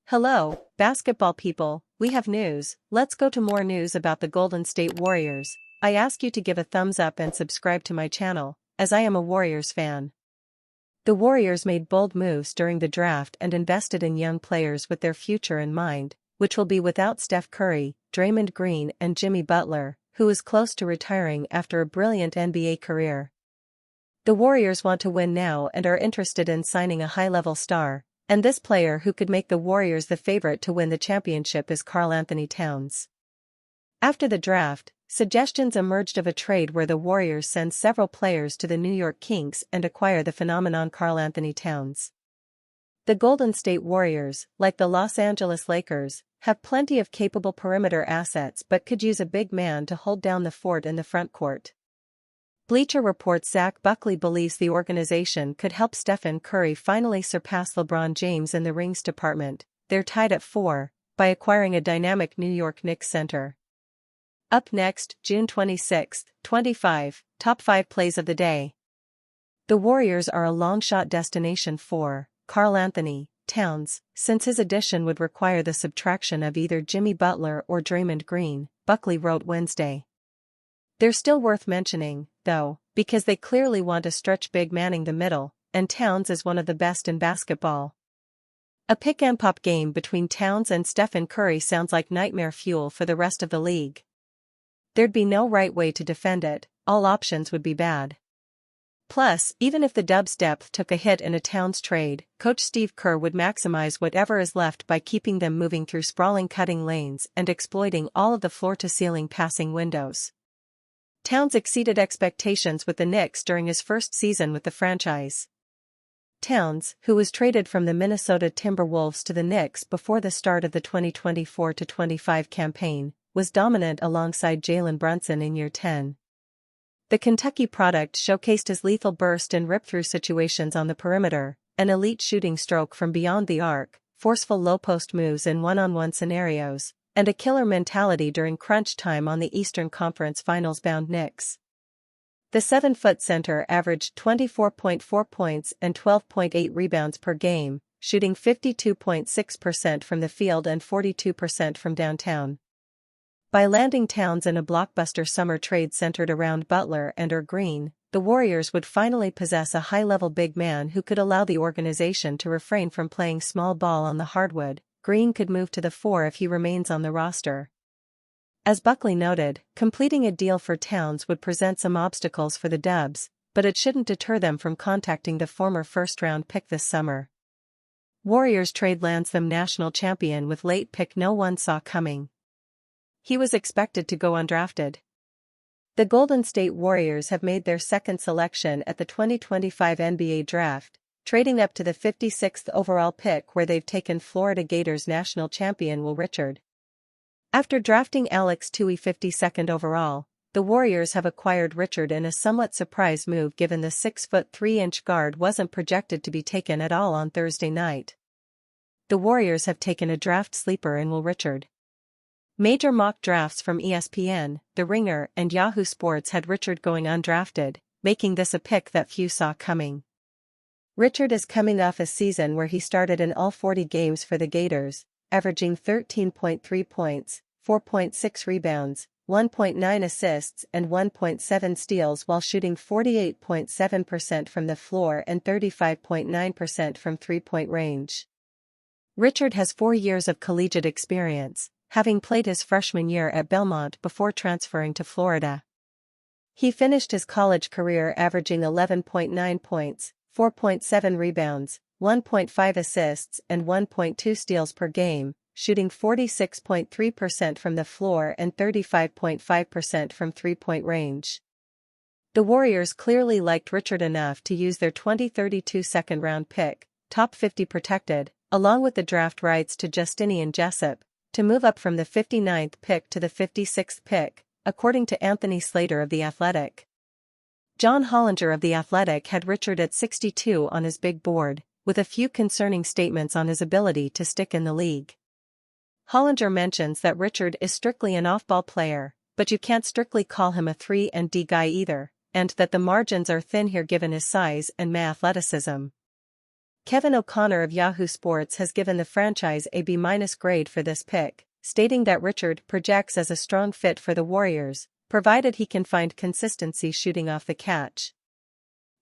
Hello, basketball people, we have news. Let's go to more news about the Golden State Warriors. I ask you to give a thumbs up and subscribe to my channel, as I am a Warriors fan. The Warriors made bold moves during the draft and invested in young players with their future in mind, which will be without Steph Curry, Draymond Green and Jimmy Butler, who is close to retiring after a brilliant NBA career. The Warriors want to win now and are interested in signing a high-level star, and this player who could make the Warriors the favorite to win the championship is Karl-Anthony Towns. After the draft, suggestions emerged of a trade where the Warriors send several players to the New York Knicks and acquire the phenomenon Karl-Anthony Towns. The Golden State Warriors, like the Los Angeles Lakers, have plenty of capable perimeter assets but could use a big man to hold down the fort in the front court. Bleacher Report's Zach Buckley believes the organization could help Stephen Curry finally surpass LeBron James in the rings department. They're tied at 4, by acquiring a dynamic New York Knicks center. Up next, June 26, 25, Top 5 Plays of the Day. The Warriors are a long-shot destination for Karl-Anthony Towns, since his addition would require the subtraction of either Jimmy Butler or Draymond Green, Buckley wrote Wednesday. They're still worth mentioning, though, because they clearly want a stretch big manning the middle, and Towns is one of the best in basketball. A pick-and-pop game between Towns and Stephen Curry sounds like nightmare fuel for the rest of the league. There'd be no right way to defend it, all options would be bad. Plus, even if the Dubs' depth took a hit in a Towns trade, Coach Steve Kerr would maximize whatever is left by keeping them moving through sprawling cutting lanes and exploiting all of the floor-to-ceiling passing windows. Towns exceeded expectations with the Knicks during his first season with the franchise. Towns, who was traded from the Minnesota Timberwolves to the Knicks before the start of the 2024-25 campaign, was dominant alongside Jalen Brunson in year 10. The Kentucky product showcased his lethal burst in rip-through situations on the perimeter, an elite shooting stroke from beyond the arc, forceful low-post moves in one-on-one scenarios, and a killer mentality during crunch time on the Eastern Conference Finals-bound Knicks. The 7-foot center averaged 24.4 points and 12.8 rebounds per game, shooting 52.6% from the field and 42% from downtown. By landing Towns in a blockbuster summer trade centered around Butler and/or Green, the Warriors would finally possess a high-level big man who could allow the organization to refrain from playing small ball on the hardwood. Green could move to the 4 if he remains on the roster. As Buckley noted, completing a deal for Towns would present some obstacles for the Dubs, but it shouldn't deter them from contacting the former first-round pick this summer. Warriors trade lands them national champion with late pick no one saw coming. He was expected to go undrafted. The Golden State Warriors have made their second selection at the 2025 NBA Draft, trading up to the 56th overall pick where they've taken Florida Gators national champion Will Richard. After drafting Alex Tui 52nd overall, the Warriors have acquired Richard in a somewhat surprise move given the 6'3" guard wasn't projected to be taken at all on Thursday night. The Warriors have taken a draft sleeper in Will Richard. Major mock drafts from ESPN, The Ringer and Yahoo Sports had Richard going undrafted, making this a pick that few saw coming. Richard is coming off a season where he started in all 40 games for the Gators, averaging 13.3 points, 4.6 rebounds, 1.9 assists and 1.7 steals while shooting 48.7% from the floor and 35.9% from three-point range. Richard has 4 years of collegiate experience, having played his freshman year at Belmont before transferring to Florida. He finished his college career averaging 11.9 points, 4.7 rebounds, 1.5 assists and 1.2 steals per game, shooting 46.3% from the floor and 35.5% from three-point range. The Warriors clearly liked Richard enough to use their 2032 second-round pick, top 50 protected, along with the draft rights to Justinian Jessup, to move up from the 59th pick to the 56th pick, according to Anthony Slater of The Athletic. John Hollinger of The Athletic had Richard at 62 on his big board, with a few concerning statements on his ability to stick in the league. Hollinger mentions that Richard is strictly an off-ball player, but you can't strictly call him a 3-and-D guy either, and that the margins are thin here given his size and athleticism. Kevin O'Connor of Yahoo Sports has given the franchise a B- grade for this pick, stating that Richard projects as a strong fit for the Warriors, provided he can find consistency shooting off the catch.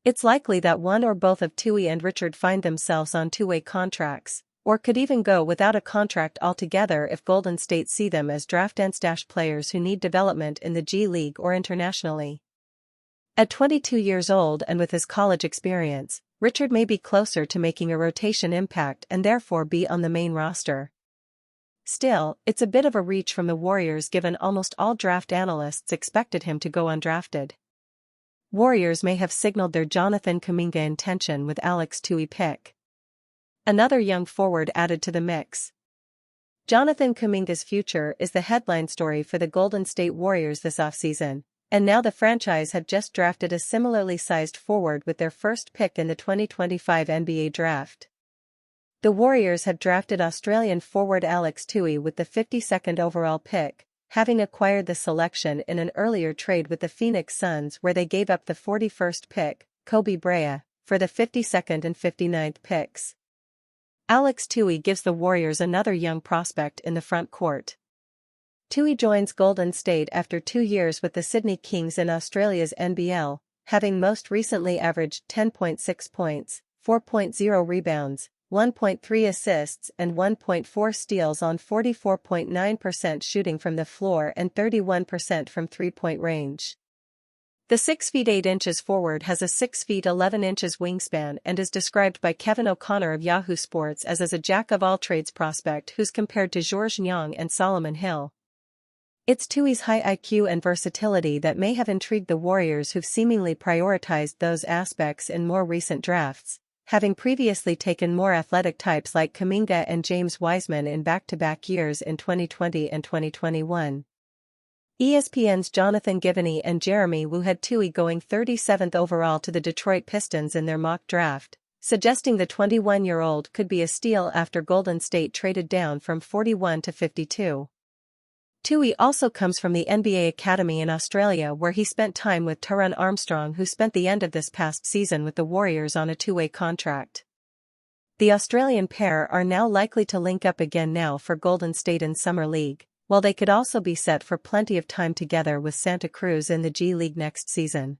It's likely that one or both of Tui and Richard find themselves on two-way contracts, or could even go without a contract altogether if Golden State see them as draft-and-stash players who need development in the G League or internationally. At 22 years old and with his college experience, Richard may be closer to making a rotation impact and therefore be on the main roster. Still, it's a bit of a reach from the Warriors given almost all draft analysts expected him to go undrafted. Warriors may have signaled their Jonathan Kuminga intention with Alex Tui pick. Another young forward added to the mix. Jonathan Kuminga's future is the headline story for the Golden State Warriors this offseason, and now the franchise have just drafted a similarly sized forward with their first pick in the 2025 NBA draft. The Warriors have drafted Australian forward Alex Tui with the 52nd overall pick, having acquired the selection in an earlier trade with the Phoenix Suns where they gave up the 41st pick, Kobe Bryant, for the 52nd and 59th picks. Alex Tui gives the Warriors another young prospect in the front court. Tui joins Golden State after 2 years with the Sydney Kings in Australia's NBL, having most recently averaged 10.6 points, 4.0 rebounds, 1.3 assists and 1.4 steals on 44.9% shooting from the floor and 31% from three-point range. The 6 feet 8 inches forward has a 6 feet 11 inches wingspan and is described by Kevin O'Connor of Yahoo Sports as a jack-of-all-trades prospect who's compared to Georges Niang and Solomon Hill. It's Tui's high IQ and versatility that may have intrigued the Warriors who've seemingly prioritized those aspects in more recent drafts, having previously taken more athletic types like Kuminga and James Wiseman in back-to-back years in 2020 and 2021. ESPN's Jonathan Givony and Jeremy Wu had Tui going 37th overall to the Detroit Pistons in their mock draft, suggesting the 21-year-old could be a steal after Golden State traded down from 41 to 52. Tui also comes from the NBA Academy in Australia where he spent time with Taron Armstrong who spent the end of this past season with the Warriors on a two-way contract. The Australian pair are now likely to link up again now for Golden State in Summer League, while they could also be set for plenty of time together with Santa Cruz in the G League next season.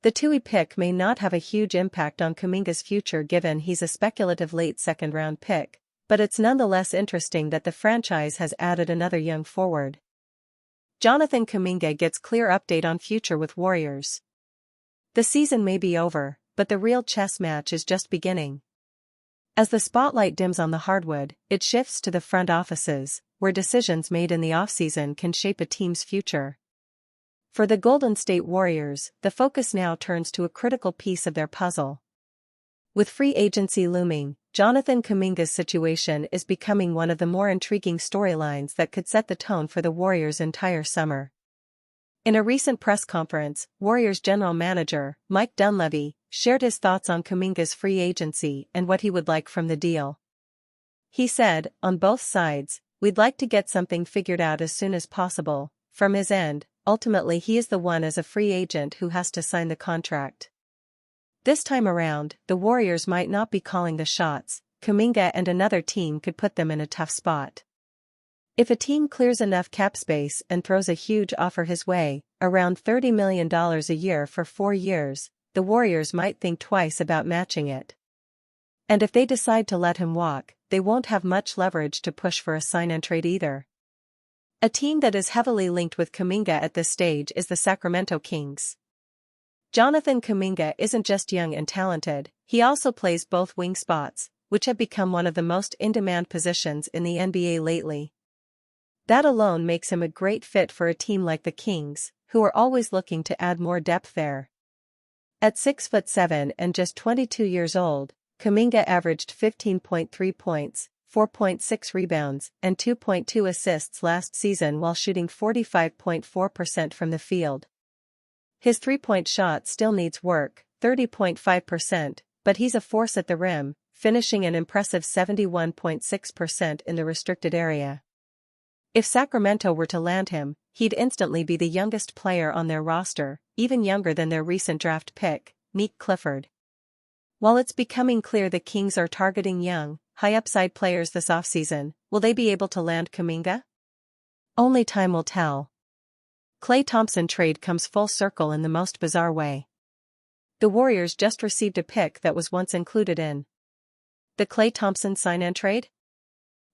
The Tui pick may not have a huge impact on Kuminga's future given he's a speculative late second-round pick, but it's nonetheless interesting that the franchise has added another young forward. Jonathan Kuminga gets clear update on future with Warriors. The season may be over, but the real chess match is just beginning. As the spotlight dims on the hardwood, it shifts to the front offices, where decisions made in the offseason can shape a team's future. For the Golden State Warriors, the focus now turns to a critical piece of their puzzle. With free agency looming, Jonathan Kuminga's situation is becoming one of the more intriguing storylines that could set the tone for the Warriors' entire summer. In a recent press conference, Warriors general manager, Mike Dunleavy, shared his thoughts on Kuminga's free agency and what he would like from the deal. He said, "On both sides, we'd like to get something figured out as soon as possible. From his end, ultimately he is the one as a free agent who has to sign the contract. This time around, the Warriors might not be calling the shots. Kuminga and another team could put them in a tough spot. If a team clears enough cap space and throws a huge offer his way, around $30 million a year for 4 years, the Warriors might think twice about matching it. And if they decide to let him walk, they won't have much leverage to push for a sign-and-trade either." A team that is heavily linked with Kuminga at this stage is the Sacramento Kings. Jonathan Kuminga isn't just young and talented, he also plays both wing spots, which have become one of the most in-demand positions in the NBA lately. That alone makes him a great fit for a team like the Kings, who are always looking to add more depth there. At 6'7" and just 22 years old, Kuminga averaged 15.3 points, 4.6 rebounds, and 2.2 assists last season while shooting 45.4% from the field. His three-point shot still needs work, 30.5%, but he's a force at the rim, finishing an impressive 71.6% in the restricted area. If Sacramento were to land him, he'd instantly be the youngest player on their roster, even younger than their recent draft pick, Meek Clifford. While it's becoming clear the Kings are targeting young, high-upside players this offseason, will they be able to land Kuminga? Only time will tell. Klay Thompson trade comes full circle in the most bizarre way. The Warriors just received a pick that was once included in the Klay Thompson sign-and trade?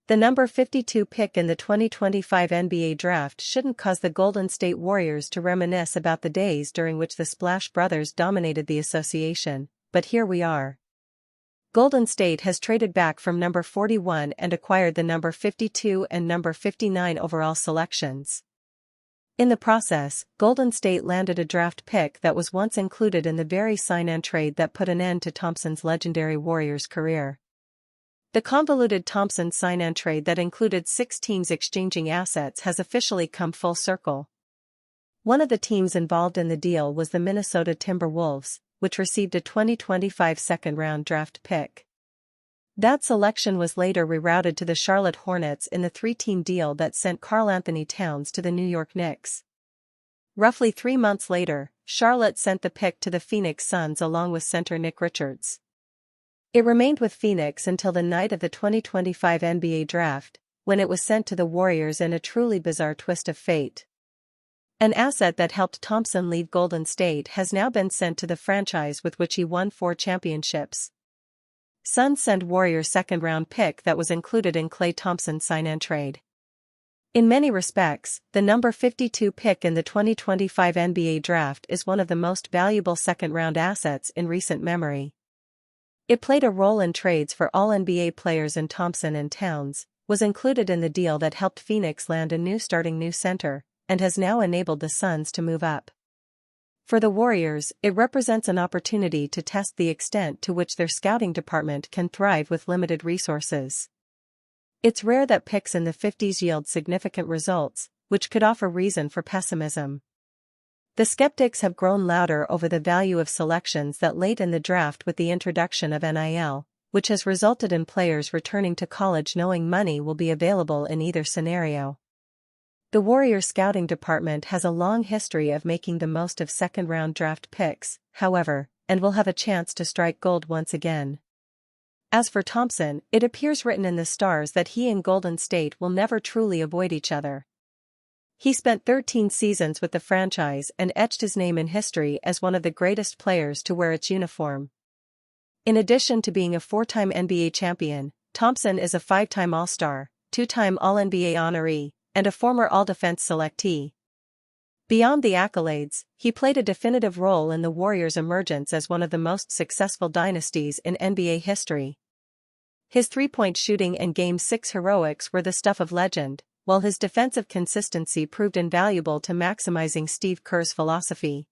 The number 52 pick in the 2025 NBA draft shouldn't cause the Golden State Warriors to reminisce about the days during which the Splash Brothers dominated the association, but here we are. Golden State has traded back from number 41 and acquired the number 52 and number 59 overall selections. In the process, Golden State landed a draft pick that was once included in the very sign-and trade that put an end to Thompson's legendary Warriors career. The convoluted Thompson sign-and trade that included 6 teams exchanging assets has officially come full circle. One of the teams involved in the deal was the Minnesota Timberwolves, which received a 2025 second-round draft pick. That selection was later rerouted to the Charlotte Hornets in the 3-team deal that sent Karl-Anthony Towns to the New York Knicks. Roughly 3 months later, Charlotte sent the pick to the Phoenix Suns along with center Nick Richards. It remained with Phoenix until the night of the 2025 NBA draft, when it was sent to the Warriors in a truly bizarre twist of fate. An asset that helped Thompson leave Golden State has now been sent to the franchise with which he won 4 championships. Suns send Warriors second-round pick that was included in Klay Thompson's sign-and trade. In many respects, the number 52 pick in the 2025 NBA draft is one of the most valuable second-round assets in recent memory. It played a role in trades for all NBA players in Thompson and Towns, was included in the deal that helped Phoenix land a new center, and has now enabled the Suns to move up. For the Warriors, it represents an opportunity to test the extent to which their scouting department can thrive with limited resources. It's rare that picks in the 50s yield significant results, which could offer reason for pessimism. The skeptics have grown louder over the value of selections that late in the draft with the introduction of NIL, which has resulted in players returning to college knowing money will be available in either scenario. The Warriors scouting department has a long history of making the most of second-round draft picks, however, and will have a chance to strike gold once again. As for Thompson, it appears written in the stars that he and Golden State will never truly avoid each other. He spent 13 seasons with the franchise and etched his name in history as one of the greatest players to wear its uniform. In addition to being a 4-time NBA champion, Thompson is a 5-time All-Star, 2-time All-NBA honoree, and a former All-Defense selectee. Beyond the accolades, he played a definitive role in the Warriors' emergence as one of the most successful dynasties in NBA history. His three-point shooting and Game 6 heroics were the stuff of legend, while his defensive consistency proved invaluable to maximizing Steve Kerr's philosophy.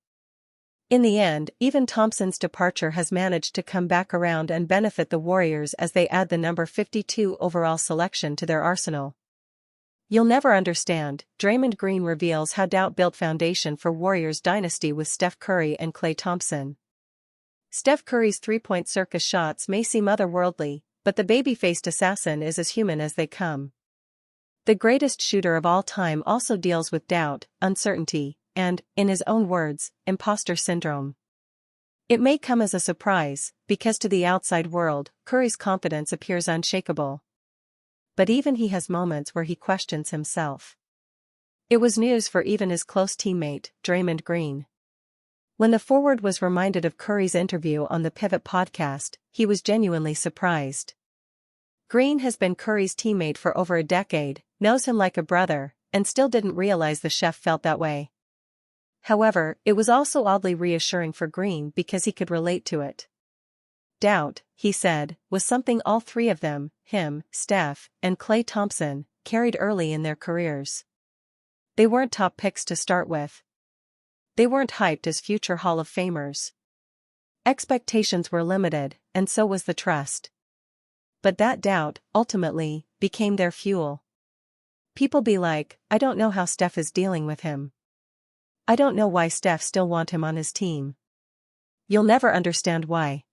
In the end, even Thompson's departure has managed to come back around and benefit the Warriors as they add the number 52 overall selection to their arsenal. You'll never understand, Draymond Green reveals how doubt built foundation for Warriors dynasty with Steph Curry and Klay Thompson. Steph Curry's three-point circus shots may seem otherworldly, but the baby-faced assassin is as human as they come. The greatest shooter of all time also deals with doubt, uncertainty, and, in his own words, imposter syndrome. It may come as a surprise, because to the outside world, Curry's confidence appears unshakable. But even he has moments where he questions himself. It was news for even his close teammate, Draymond Green. When the forward was reminded of Curry's interview on the Pivot podcast, he was genuinely surprised. Green has been Curry's teammate for over a decade, knows him like a brother, and still didn't realize the chef felt that way. However, it was also oddly reassuring for Green because he could relate to it. Doubt, he said, was something all three of them, him, Steph, and Klay Thompson, carried early in their careers. They weren't top picks to start with. They weren't hyped as future Hall of Famers. Expectations were limited, and so was the trust. But that doubt, ultimately, became their fuel. People be like, I don't know how Steph is dealing with him. I don't know why Steph still want him on his team. You'll never understand why.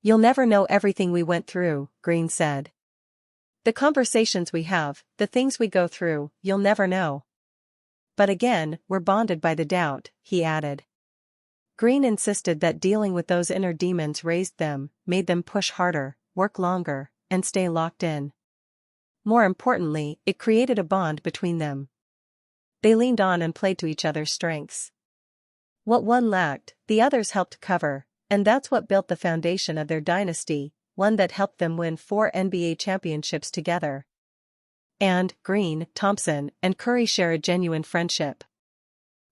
You'll never know everything we went through, Green said. The conversations we have, the things we go through, you'll never know. But again, we're bonded by the doubt, he added. Green insisted that dealing with those inner demons raised them, made them push harder, work longer, and stay locked in. More importantly, it created a bond between them. They leaned on and played to each other's strengths. What one lacked, the others helped cover, and that's what built the foundation of their dynasty, one that helped them win 4 NBA championships together. And Green, Thompson, and Curry share a genuine friendship.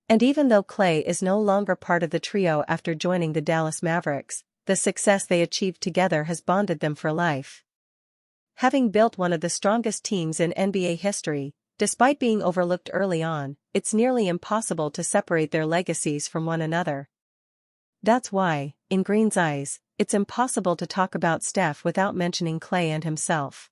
And even though Klay is no longer part of the trio after joining the Dallas Mavericks, the success they achieved together has bonded them for life. Having built one of the strongest teams in NBA history, despite being overlooked early on, it's nearly impossible to separate their legacies from one another. That's why, in Green's eyes, it's impossible to talk about Steph without mentioning Klay and himself.